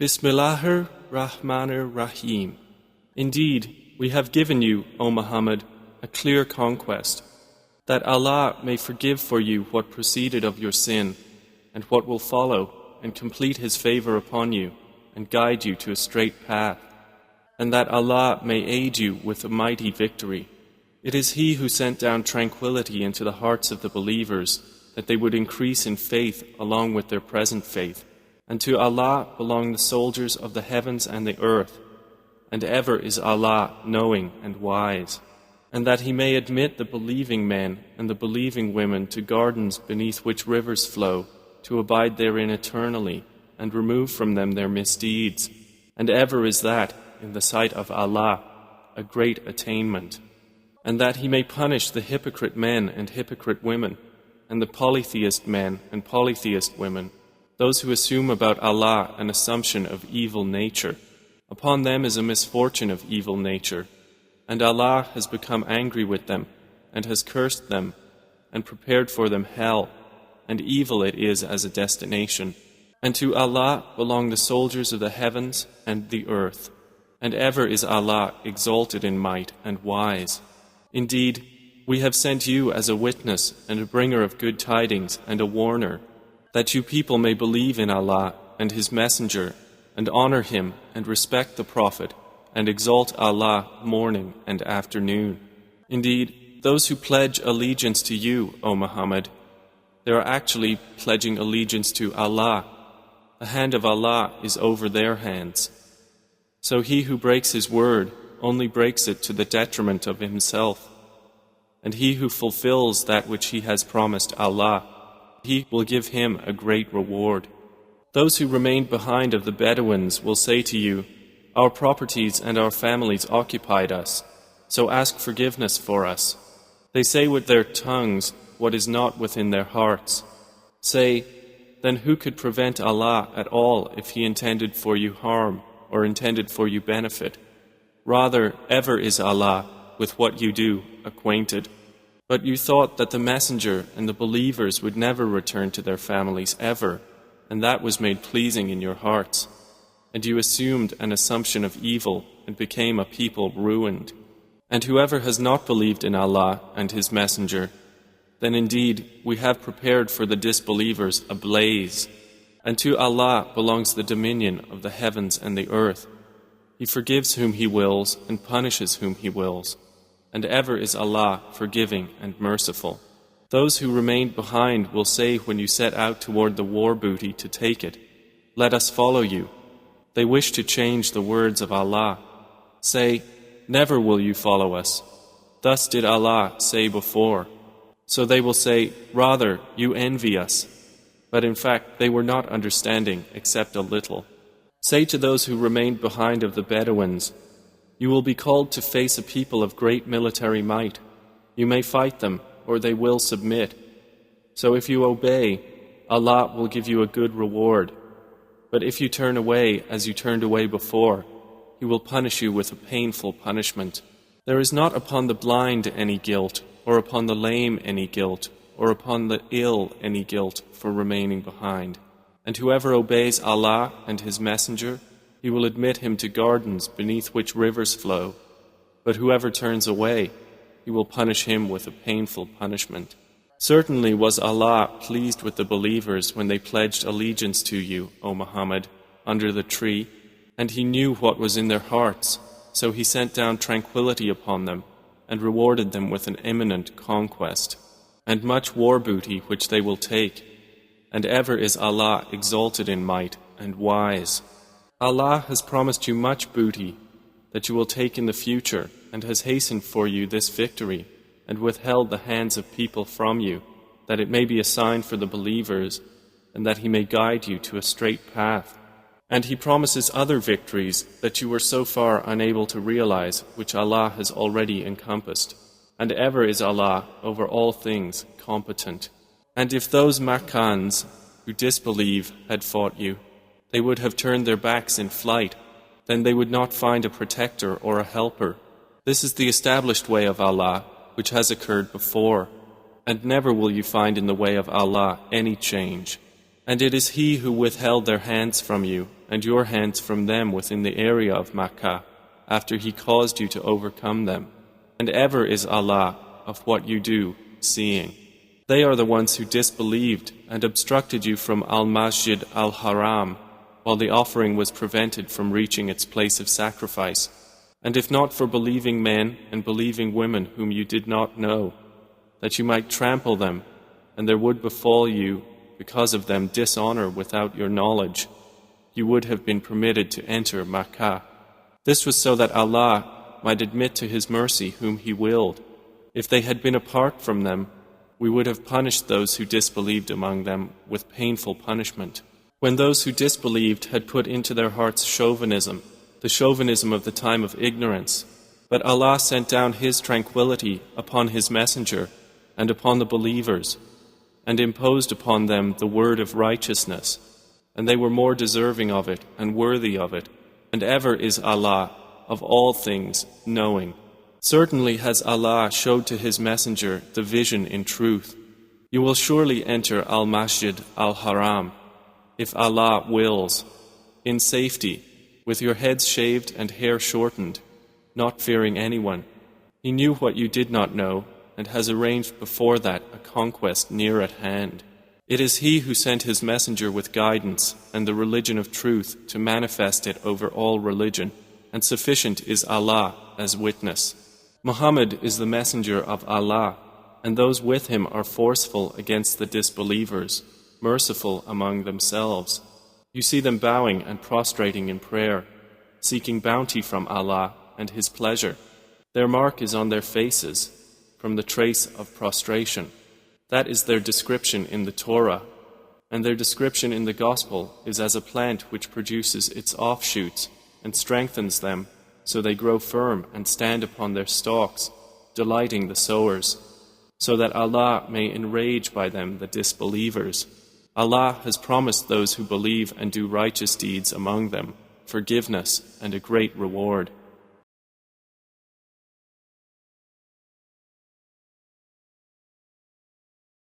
Bismillahir Rahmanir Rahim. Indeed, we have given you, O Muhammad, a clear conquest, that Allah may forgive for you what preceded of your sin, and what will follow, and complete His favor upon you, and guide you to a straight path, and that Allah may aid you with a mighty victory. It is He who sent down tranquility into the hearts of the believers, that they would increase in faith along with their present faith. And to Allah belong the soldiers of the heavens and the earth, and ever is Allah knowing and wise. And that He may admit the believing men and the believing women to gardens beneath which rivers flow, to abide therein eternally, and remove from them their misdeeds. And ever is that, in the sight of Allah, a great attainment. And that He may punish the hypocrite men and hypocrite women, and the polytheist men and polytheist women, those who assume about Allah an assumption of evil nature. Upon them is a misfortune of evil nature, and Allah has become angry with them, and has cursed them, and prepared for them hell, and evil it is as a destination. And to Allah belong the soldiers of the heavens and the earth, and ever is Allah exalted in might and wise. Indeed, we have sent you as a witness and a bringer of good tidings and a warner, that you people may believe in Allah and His Messenger, and honor Him and respect the Prophet, and exalt Allah morning and afternoon. Indeed, those who pledge allegiance to you, O Muhammad, they are actually pledging allegiance to Allah. The hand of Allah is over their hands. So he who breaks his word only breaks it to the detriment of himself. And he who fulfills that which he has promised Allah, He will give him a great reward. Those who remained behind of the Bedouins will say to you, Our properties and our families occupied us, so ask forgiveness for us. They say with their tongues what is not within their hearts. Say, then who could prevent Allah at all if He intended for you harm or intended for you benefit? Rather, ever is Allah with what you do acquainted. But you thought that the Messenger and the believers would never return to their families ever, and that was made pleasing in your hearts. And you assumed an assumption of evil and became a people ruined. And whoever has not believed in Allah and His Messenger, then indeed we have prepared for the disbelievers a blaze. And to Allah belongs the dominion of the heavens and the earth. He forgives whom He wills and punishes whom He wills. And ever is Allah forgiving and merciful. Those who remained behind will say when you set out toward the war booty to take it, Let us follow you. They wish to change the words of Allah. Say, Never will you follow us. Thus did Allah say before. So they will say, Rather, you envy us. But in fact, they were not understanding except a little. Say to those who remained behind of the Bedouins, You will be called to face a people of great military might. You may fight them, or they will submit. So if you obey, Allah will give you a good reward. But if you turn away as you turned away before, He will punish you with a painful punishment. There is not upon the blind any guilt, or upon the lame any guilt, or upon the ill any guilt for remaining behind. And whoever obeys Allah and His Messenger, He will admit him to gardens beneath which rivers flow. But whoever turns away, He will punish him with a painful punishment. Certainly was Allah pleased with the believers when they pledged allegiance to you, O Muhammad, under the tree, and He knew what was in their hearts, so He sent down tranquility upon them, and rewarded them with an imminent conquest, and much war booty which they will take. And ever is Allah exalted in might and wise. Allah has promised you much booty that you will take in the future, and has hastened for you this victory, and withheld the hands of people from you, that it may be a sign for the believers, and that He may guide you to a straight path. And He promises other victories that you were so far unable to realize, which Allah has already encompassed. And ever is Allah over all things competent. And if those Makkans who disbelieve had fought you, they would have turned their backs in flight, then they would not find a protector or a helper. This is the established way of Allah, which has occurred before, and never will you find in the way of Allah any change. And it is He who withheld their hands from you, and your hands from them within the area of Makkah, after He caused you to overcome them. And ever is Allah of what you do seeing. They are the ones who disbelieved and obstructed you from Al-Masjid Al-Haram, while the offering was prevented from reaching its place of sacrifice. And if not for believing men and believing women whom you did not know, that you might trample them, and there would befall you because of them dishonor without your knowledge, you would have been permitted to enter Makkah. This was so that Allah might admit to His mercy whom He willed. If they had been apart from them, we would have punished those who disbelieved among them with painful punishment. When those who disbelieved had put into their hearts chauvinism, the chauvinism of the time of ignorance, but Allah sent down His tranquility upon His messenger and upon the believers, and imposed upon them the word of righteousness, and they were more deserving of it and worthy of it, and ever is Allah of all things knowing. Certainly has Allah showed to His messenger the vision in truth. You will surely enter Al-Masjid Al-Haram, if Allah wills, in safety, with your heads shaved and hair shortened, not fearing anyone. He knew what you did not know, and has arranged before that a conquest near at hand. It is He who sent His messenger with guidance and the religion of truth to manifest it over all religion, and sufficient is Allah as witness. Muhammad is the messenger of Allah, and those with him are forceful against the disbelievers, merciful among themselves. You see them bowing and prostrating in prayer, seeking bounty from Allah and His pleasure. Their mark is on their faces, from the trace of prostration. That is their description in the Torah, and their description in the Gospel is as a plant which produces its offshoots and strengthens them, so they grow firm and stand upon their stalks, delighting the sowers, so that Allah may enrage by them the disbelievers. Allah has promised those who believe and do righteous deeds among them forgiveness and a great reward.